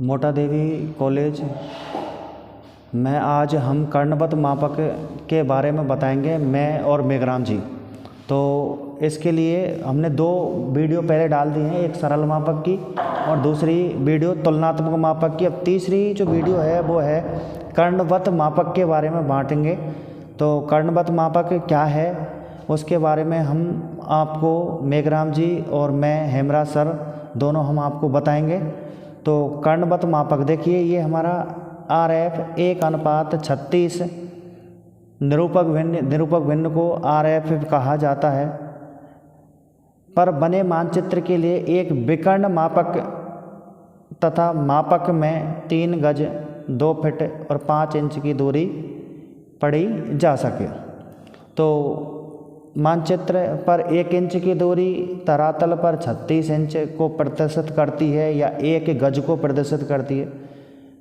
मोटा देवी कॉलेज में आज हम कर्णवत मापक के बारे में बताएंगे, मैं और मेघराम जी। तो इसके लिए हमने दो वीडियो पहले डाल दी हैं, एक सरल मापक की और दूसरी वीडियो तुलनात्मक मापक की। अब तीसरी जो वीडियो है वो है कर्णवत मापक के बारे में बांटेंगे। तो कर्णवत मापक क्या है उसके बारे में हम आपको, मेघराम जी और मैं, हेमराज सर, दोनों हम आपको बताएंगे। तो कर्णवत मापक देखिए, ये हमारा RF 1:36 निरूपक भिन्न को RF कहा जाता है। पर बने मानचित्र के लिए एक विकर्ण मापक तथा मापक में 3 गज 2 फीट और 5 इंच की दूरी पड़ी जा सके। तो मानचित्र पर 1 इंच की दूरी धरातल पर 36 इंच को प्रदर्शित करती है या 1 गज को प्रदर्शित करती है।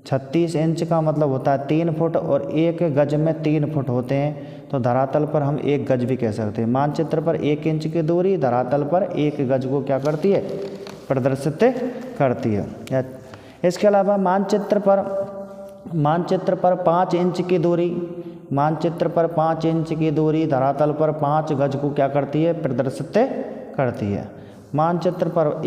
36 इंच का मतलब होता है 3 फुट और 1 गज में 3 फुट होते हैं, तो धरातल पर हम 1 गज भी कह सकते हैं। मानचित्र पर 1 इंच की दूरी धरातल पर 1 गज को क्या करती है, प्रदर्शित करती है। इसके अलावा मानचित्र पर 5 इंच की दूरी, मानचित्र पर 5 इंच की दूरी धरातल पर 5 गज को क्या करती है, प्रदर्शित करती है। मानचित्र पर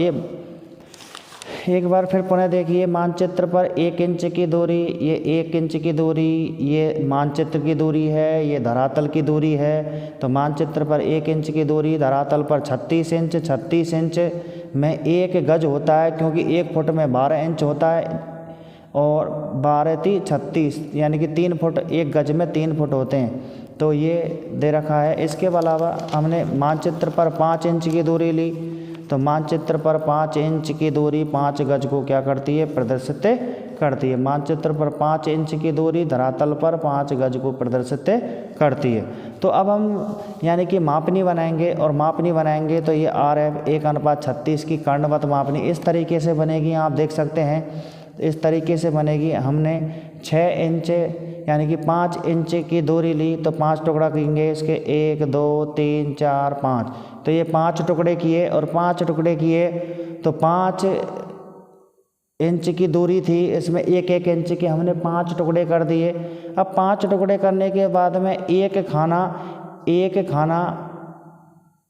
एक बार फिर पुनः देखिए, मानचित्र पर 1 इंच की दूरी, ये 1 इंच की दूरी ये मानचित्र की दूरी है, ये धरातल की दूरी है। तो मानचित्र पर 1 इंच की दूरी धरातल पर 36 इंच में 1 गज होता है, क्योंकि 1 फुट में 12 इंच होता है और 12 × 36 यानी कि 3 फुट, 1 गज में 3 फुट होते हैं। तो ये दे रखा है। इसके अलावा हमने मानचित्र पर 5 इंच की दूरी ली, तो मानचित्र पर 5 इंच की दूरी 5 गज को क्या करती है, प्रदर्शित करती है। मानचित्र पर 5 इंच की दूरी धरातल पर 5 गज को प्रदर्शित करती है। तो अब हम यानी कि मापनी बनाएंगे, और मापनी बनाएंगे तो ये RF 1:36 की कर्णवत मापनी इस तरीके से बनेगी। आप देख सकते हैं इस तरीके से बनेगी। हमने 6 इंच यानी कि 5 इंच की दूरी ली, तो 5 टुकड़ा करेंगे इसके, 1 2 3 4 5। तो ये 5 टुकड़े किए और 5 टुकड़े किए तो 5 इंच की दूरी थी, इसमें 1 इंच के हमने 5 टुकड़े कर दिए। अब 5 टुकड़े करने के बाद में एक खाना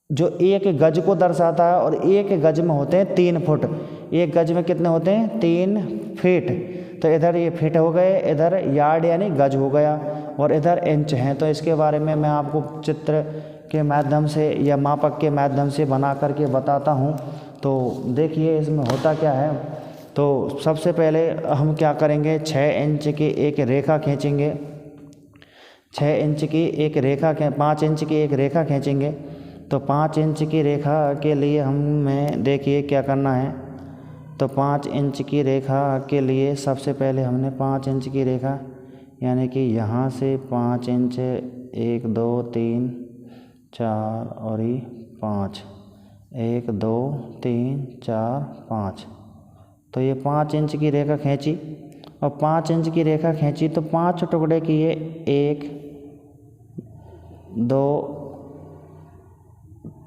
जो 1 गज को दर्शाता है, और 1 गज में होते हैं 3 फुट। 1 गज में कितने होते हैं, 3 फीट। तो इधर ये फीट हो गए, इधर यार्ड यानी गज हो गया, और इधर इंच हैं। तो इसके बारे में मैं आपको चित्र के माध्यम से या मापक के माध्यम से बना करके बताता हूँ। तो देखिए इसमें होता क्या है। तो सबसे पहले हम क्या करेंगे, 6 इंच की एक रेखा खींचेंगे, 6 इंच की एक रेखा 5 इंच की एक रेखा खींचेंगे। तो 5 इंच की रेखा के लिए हमें देखिए क्या करना है। तो 5 इंच की रेखा के लिए सबसे पहले हमने 5 इंच की रेखा यानी कि यहाँ से 5 इंच, 1 2 3 4 और ये 5, 1 2 3 4 5। तो ये 5 इंच की रेखा खींची, और 5 इंच की रेखा खींची तो 5 टुकड़े किए, 1 2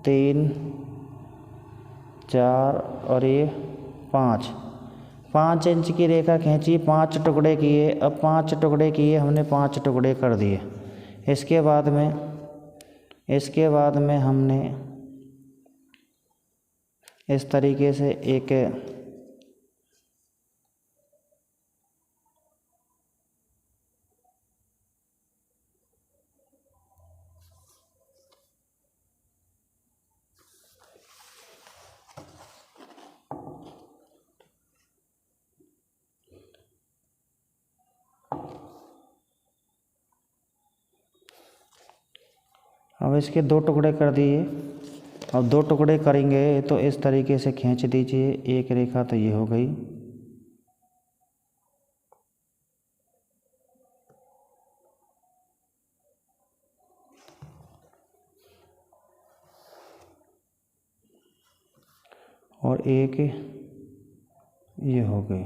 3 4 और ये 5। 5 इंच की रेखा खींची, 5 टुकड़े किए। अब 5 टुकड़े किए हमने, 5 टुकड़े कर दिए। इसके बाद में हमने इस तरीके से एक अब इसके 2 टुकड़े कर दिए। अब 2 टुकड़े करेंगे तो इस तरीके से खींच दीजिए एक रेखा, तो ये हो गई। और एक ये हो गई।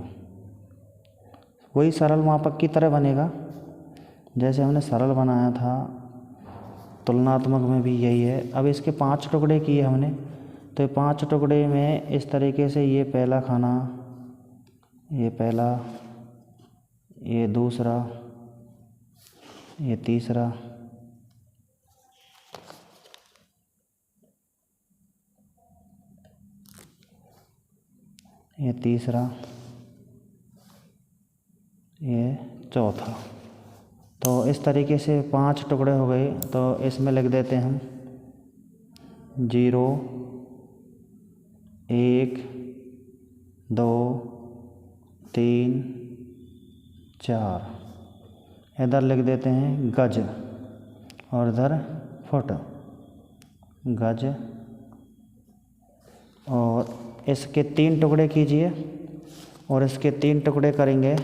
वही सरल मापक की तरह बनेगा जैसे हमने सरल बनाया था, तुलनात्मक में भी यही है। अब इसके 5 टुकड़े किए हमने, तो 5 टुकड़े में इस तरीके से ये पहला खाना, ये पहला, ये दूसरा, ये तीसरा, ये तीसरा, ये चौथा। तो इस तरीके से 5 टुकड़े हो गए। तो इसमें लिख देते हैं हम 0, 1, 2, 3, 4। इधर लिख देते हैं गज और इधर फुट, गज। और इसके 3 टुकड़े कीजिए और इसके 3 टुकड़े करेंगे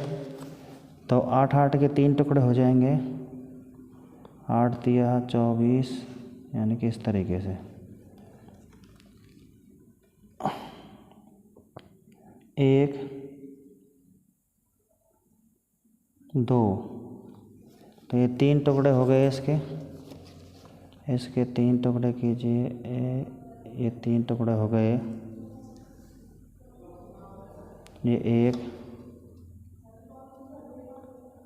तो 8 8 के 3 टुकड़े हो जाएंगे। 8 तिया 24, यानी कि इस तरीके से 1, 2। तो ये 3 टुकड़े हो गए इसके। इसके 3 टुकड़े कीजिए। ये 3 टुकड़े हो गए। ये 1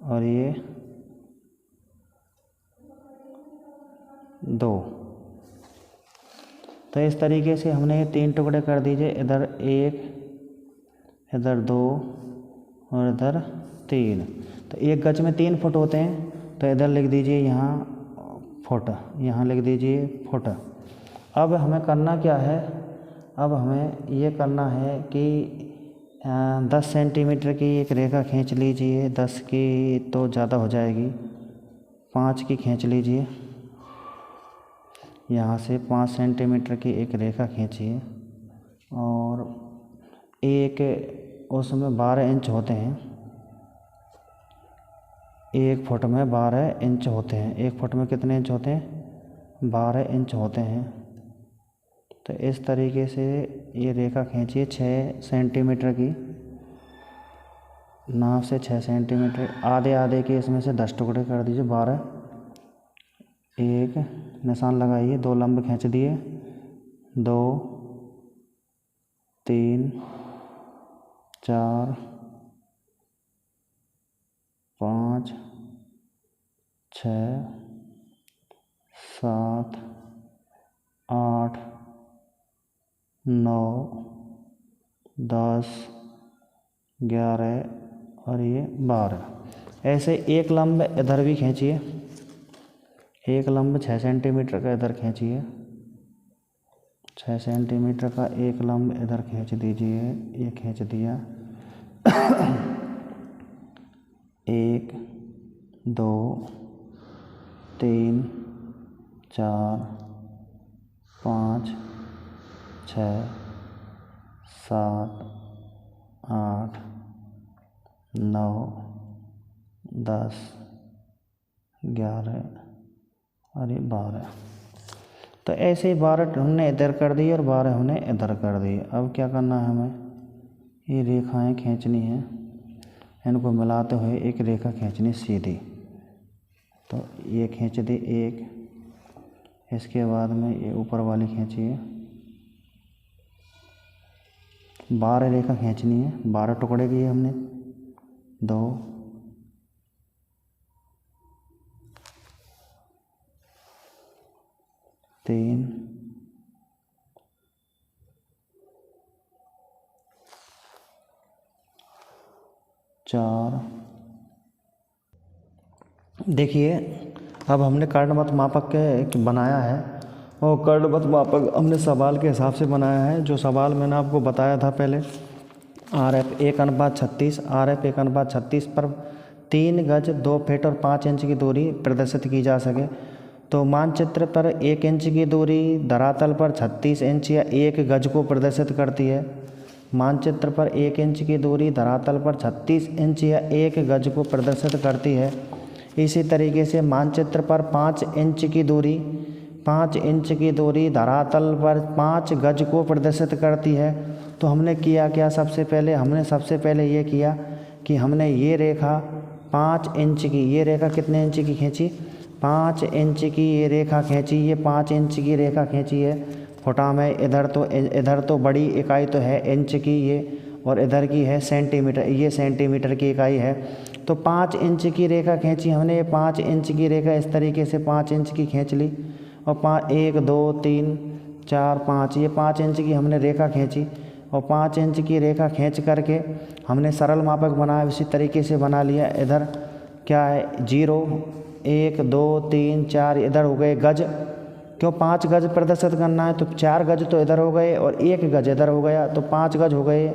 और ये 2। तो इस तरीके से हमने ये 3 टुकड़े कर दीजिए। इधर 1, इधर 2 और इधर 3। तो एक गज में 3 फुट होते हैं। तो इधर लिख दीजिए यहाँ फुट, यहाँ लिख दीजिए फुट। अब हमें करना क्या है? अब हमें ये करना है कि 10 सेंटीमीटर की एक रेखा खींच लीजिए। 10 की तो ज़्यादा हो जाएगी, 5 की खींच लीजिए। यहाँ से 5 सेंटीमीटर की एक रेखा खींचिए और एक उसमें 12 इंच होते हैं। 1 फुट में 12 इंच होते हैं। 1 फुट में कितने इंच होते हैं? 12 इंच होते हैं। तो इस तरीके से ये रेखा खींचिए 6 सेंटीमीटर की, नाप से 6 सेंटीमीटर। आधे आधे के इसमें से 10 टुकड़े कर दीजिए। 12, एक निशान लगाइए, 2 लंब खींच दिए, 2, 3, 4, 5, 6, 7, 8, 9, 10, 11 और ये 12। ऐसे एक लंब इधर भी खींचिए। एक लंब 6 सेंटीमीटर का इधर खींचिए। 6 सेंटीमीटर का एक लंब इधर खींच दीजिए। ये खींच दिया। 1, 2, 3, 4, 5, 6, 7, 8, 9, 10, 11 और ये 12। तो ऐसे ही 12 हमने इधर कर दी और 12 हमने इधर कर दी। अब क्या करना है हमें? ये रेखाएं खींचनी है, इनको मिलाते हुए एक रेखा खींचनी सीधी। तो ये खींच दी एक। इसके बाद में ये ऊपर वाली खींचिए। 12 रेखा खींचनी है। 12 टुकड़े किए हमने। 2, 3, 4। देखिए अब हमने कर्णवत मापक के बनाया है और कर्णवत मापक हमने सवाल के हिसाब से बनाया है। जो सवाल मैंने आपको बताया था पहले, RF 1:36, RF 1:36 पर 3 गज 2 फीट और 5 इंच की दूरी प्रदर्शित की जा सके। तो मानचित्र पर 1 इंच की दूरी धरातल पर 36 इंच या 1 गज को प्रदर्शित करती है। मानचित्र पर 1 इंच की दूरी धरातल पर 36 इंच या 1 गज को प्रदर्शित करती है। इसी तरीके से मानचित्र पर 5 इंच की दूरी धरातल पर 5 गज को प्रदर्शित करती है। तो हमने किया क्या? सबसे पहले ये किया कि हमने ये रेखा 5 इंच की, ये रेखा कितने इंच की खींची? 5 इंच की ये रेखा खींची। ये 5 इंच की रेखा खींची है फुटा में। इधर तो बड़ी इकाई तो है इंच की ये, और इधर की है सेंटीमीटर, ये सेंटीमीटर की इकाई है। तो 5 इंच की रेखा खींची हमने, ये 5 इंच की रेखा इस तरीके से 5 इंच की खींच ली और 1 2 3 4 5, ये 5 इंच की हमने रेखा खींची और 5 इंच की रेखा खींच करके हमने सरल मापक बनाया, इसी तरीके से बना लिया। इधर क्या है 0 1 2 3 4, इधर हो गए गज, क्यों 5 गज प्रदर्शित करना है तो 4 गज तो इधर हो गए और 1 गज इधर हो गया, तो 5 गज हो गए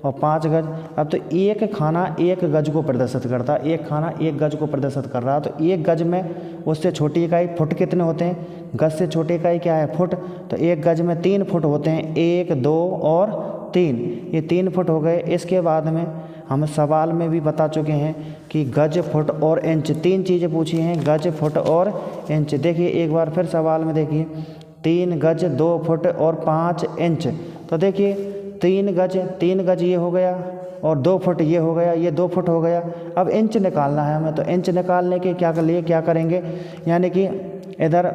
और 5 गज। अब तो एक खाना 1 गज को प्रदर्शित करता है, एक खाना 1 गज को प्रदर्शित कर रहा है। तो 1 गज में उससे छोटी इकाई फुट कितने होते हैं, गज से छोटी इकाई क्या है फुट, तो 1 गज में 3 फुट होते हैं, 1 2 और 3, ये 3 फुट हो गए। इसके बाद में हम सवाल में भी बता चुके हैं कि गज फुट और इंच, 3 चीज़ें पूछी हैं, गज फुट और इंच। देखिए एक बार फिर सवाल में देखिए 3 गज 2 फुट और 5 इंच, तो देखिए 3 गज ये हो गया और 2 फुट ये हो गया, ये 2 फुट हो गया। अब इंच निकालना है हमें, तो इंच निकालने के क्या करेंगे, यानी कि इधर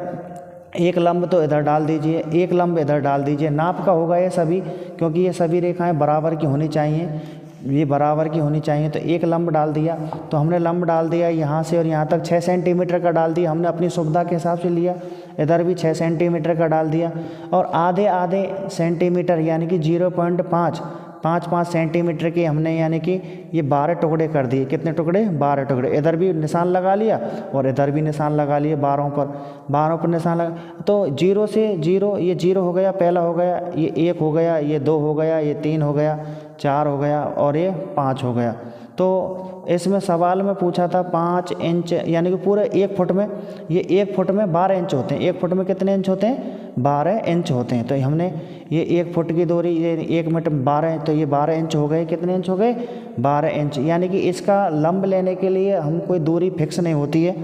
एक लंब तो इधर डाल दीजिए, एक लंब इधर डाल दीजिए। नाप का होगा ये सभी, क्योंकि ये सभी रेखाएं बराबर की होनी चाहिए, ये बराबर की होनी चाहिए। तो एक लंब डाल दिया, तो हमने लंब डाल दिया यहाँ से और यहाँ तक 6 सेंटीमीटर का डाल दिया, हमने अपनी सुविधा के हिसाब से लिया। इधर भी 6 सेंटीमीटर का डाल दिया और आधे आधे सेंटीमीटर यानी कि 0.5 सेंटीमीटर के हमने यानी कि ये 12 टुकड़े कर दिए। कितने टुकड़े, 12 टुकड़े। इधर भी निशान लगा लिया और इधर भी निशान लगा लिए, 12 पर निशान लगा। तो 0 से 0, ये 0 हो गया, पहला हो गया, ये 1 हो गया, ये 2 हो गया, ये 3 हो गया, 4 हो गया और ये 5 हो गया। तो इसमें सवाल में पूछा था 5 इंच यानी कि पूरे 1 फुट में, ये 1 फुट में 12 इंच होते हैं। 1 फुट में कितने इंच होते हैं, 12 इंच होते हैं। तो हमने ये 1 फुट की दूरी, ये 1 मीटर 12, तो ये 12 इंच हो गए। कितने इंच हो गए, 12 इंच। यानी कि इसका लंब लेने के लिए हम कोई दूरी फिक्स नहीं होती है,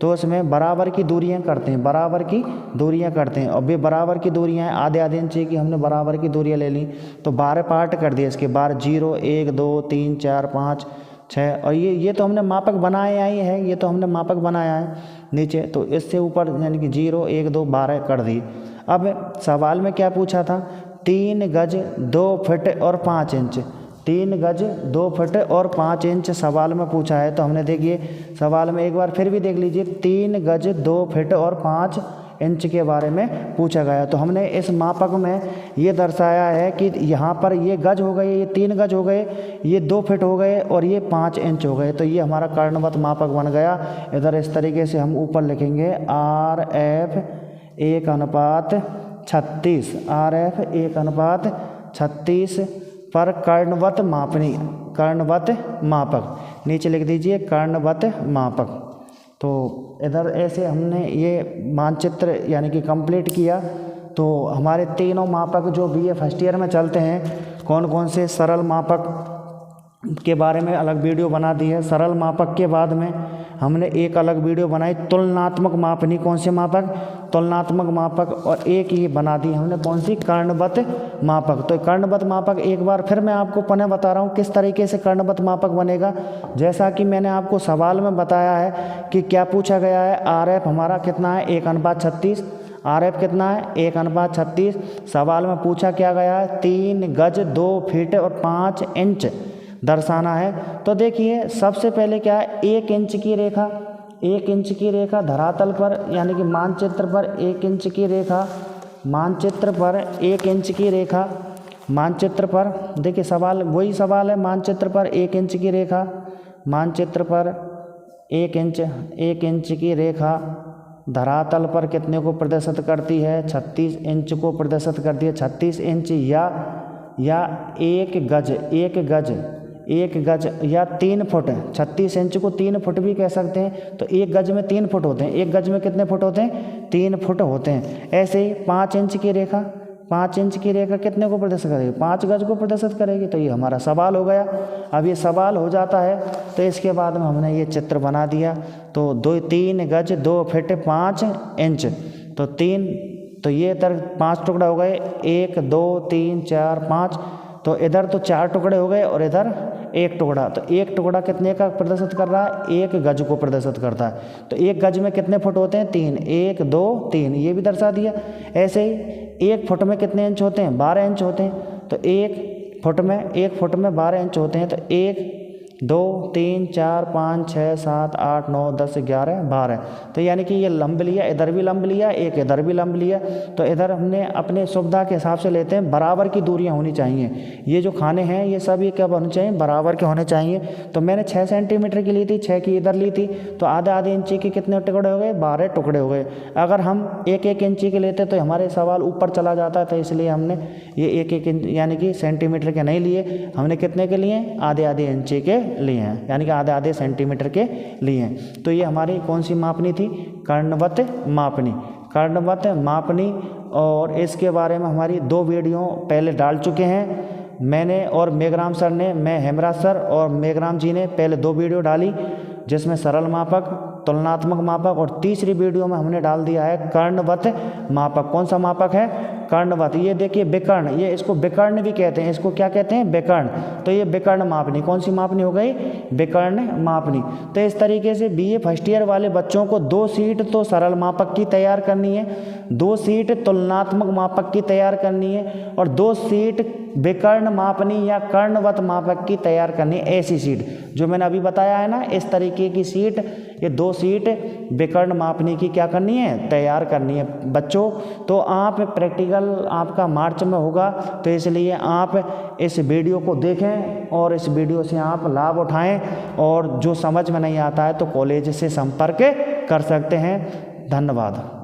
तो इसमें बराबर की दूरियां करते हैं, बराबर की दूरियां करते हैं। और ये बराबर की दूरियां हैं, आधे आधे इंच की हमने बराबर की दूरियां ले ली, तो 12 पार्ट कर दिए इसके। 0 1 2 3 4 5 6, और ये तो हमने मापक बनाया ही है, ये तो हमने मापक बनाया है नीचे। तो इससे ऊपर यानी कि 0 1 2 12 कर दी। अब सवाल में क्या पूछा था, 3 गज 2 फुट और 5 इंच, 3 गज 2 फुट और 5 इंच सवाल में पूछा है। तो हमने देखिए सवाल में एक बार फिर भी देख लीजिए, 3 गज 2 फुट और 5 इंच के बारे में पूछा गया। तो हमने इस मापक में ये दर्शाया है कि यहाँ पर ये गज हो गए, ये 3 गज हो गए, ये 2 फुट हो गए और ये 5 इंच हो गए। तो ये हमारा कर्णवत मापक बन गया। इधर इस तरीके से हम ऊपर लिखेंगे RF 1:36, RF 1:36 पर कर्णवत मापनी, कर्णवत मापक, नीचे लिख दीजिए कर्णवत मापक। तो इधर ऐसे हमने ये मानचित्र यानी कि कंप्लीट किया। तो हमारे तीनों मापक जो BA फर्स्ट ईयर में चलते हैं, कौन कौन से, सरल मापक के बारे में अलग वीडियो बना दी है। सरल मापक के बाद में हमने एक अलग वीडियो बनाई तुलनात्मक मापनी, कौन से मापक, तुलनात्मक मापक, और एक ये बना दी हमने कौन सी, कर्णवत मापक। तो कर्णवत मापक एक बार फिर मैं आपको पुनः बता रहा हूँ किस तरीके से कर्णवत मापक बनेगा। जैसा कि मैंने आपको सवाल में बताया है कि क्या पूछा गया है, RF हमारा कितना है, 1:36, RF कितना है, 1:36। सवाल में पूछा क्या गया है, 3 गज 2 फीट और 5 इंच दर्शाना है। तो देखिए सबसे पहले क्या है, 1 इंच की रेखा, 1 इंच की रेखा धरातल पर यानी कि मानचित्र पर 1 इंच की रेखा, मानचित्र पर 1 इंच की रेखा, मानचित्र पर देखिए सवाल वही सवाल है, मानचित्र पर 1 इंच की रेखा, मानचित्र पर 1 इंच की रेखा धरातल पर कितने को प्रदर्शित करती है, 36 इंच को प्रदर्शित करती है। 36 इंच या 1 गज या 3 फुट, 36 इंच को 3 फुट भी कह सकते हैं। तो 1 गज में 3 फुट होते हैं, 1 गज में कितने फुट होते हैं, 3 फुट होते हैं। ऐसे ही 5 इंच की रेखा, 5 इंच की रेखा कितने को प्रदर्शित करेगी, 5 गज को प्रदर्शित करेगी। तो ये हमारा सवाल हो गया। अब ये सवाल हो जाता है तो इसके बाद में हमने ये चित्र बना दिया। तो 3 गज 2 फीट 5 इंच, तो ये इधर 5 टुकड़ा हो गए, 1 2 3 4 5। तो इधर तो 4 टुकड़े हो गए और इधर 1 टुकड़ा। तो 1 टुकड़ा कितने का प्रदर्शित कर रहा है, 1 गज को प्रदर्शित करता है। तो 1 गज में कितने फुट होते हैं, 3, 1 2 3, ये भी दर्शा दिया। ऐसे ही 1 फुट में कितने इंच होते हैं, 12 इंच होते हैं। तो 1 फुट में, 1 फुट में 12 इंच होते हैं। तो 1 2 3 4 5 6 7 8 9 10 11 12। तो यानी कि ये लंब लिया, इधर भी लंब लिया, एक इधर भी लंब लिया। तो इधर हमने अपने सुविधा के हिसाब से लेते हैं, बराबर की दूरियां होनी चाहिए। ये जो खाने हैं ये सब ये कब होने चाहिए, बराबर के होने चाहिए। तो मैंने 6 सेंटीमीटर की ली थी, 6 की इधर ली थी, तो आधे आधे इंची के कितने टुकड़े हो गए, 12 टुकड़े हो गए। अगर हम 1 इंची के लेते तो हमारे सवाल ऊपर चला जाता, तो इसलिए हमने ये 1 इंच यानी कि सेंटीमीटर के नहीं लिए, हमने कितने के लिए, आधे आधे इंची के लिए हैं, यानी कि आधे आधे सेंटीमीटर के लिए हैं। तो ये हमारी कौन सी मापनी थी, कर्णवत मापनी, कर्णवत मापनी। और इसके बारे में हमारी 2 वीडियो पहले डाल चुके हैं, मैंने और मेघराम सर ने, मैं हेमराज सर और मेघराम जी ने पहले 2 वीडियो डाली, जिसमें सरल मापक, तुलनात्मक मापक, और तीसरी वीडियो में हमने डाल दिया है कर्णवत मापक। कौन सा मापक है, कर्णवत। ये देखिए विकर्ण, ये इसको विकर्ण भी कहते हैं, इसको क्या कहते हैं, विकर्ण। तो ये विकर्ण मापनी, कौन सी मापनी हो गई, विकर्ण मापनी। तो इस तरीके से बीए फर्स्ट ईयर वाले बच्चों को 2 शीट तो सरल मापक की तैयार करनी है, 2 शीट तुलनात्मक मापक की तैयार करनी है, और 2 शीट विकर्ण मापनी या कर्णवत मापक की तैयार करनी है। ऐसी शीट जो मैंने अभी बताया है ना, इस तरीके की शीट, ये 2 शीट विकर्ण मापनी की क्या करनी है, तैयार करनी है बच्चों। तो आप प्रैक्टिकल आपका मार्च में होगा, तो इसलिए आप इस वीडियो को देखें और इस वीडियो से आप लाभ उठाएं, और जो समझ में नहीं आता है तो कॉलेज से संपर्क कर सकते हैं। धन्यवाद।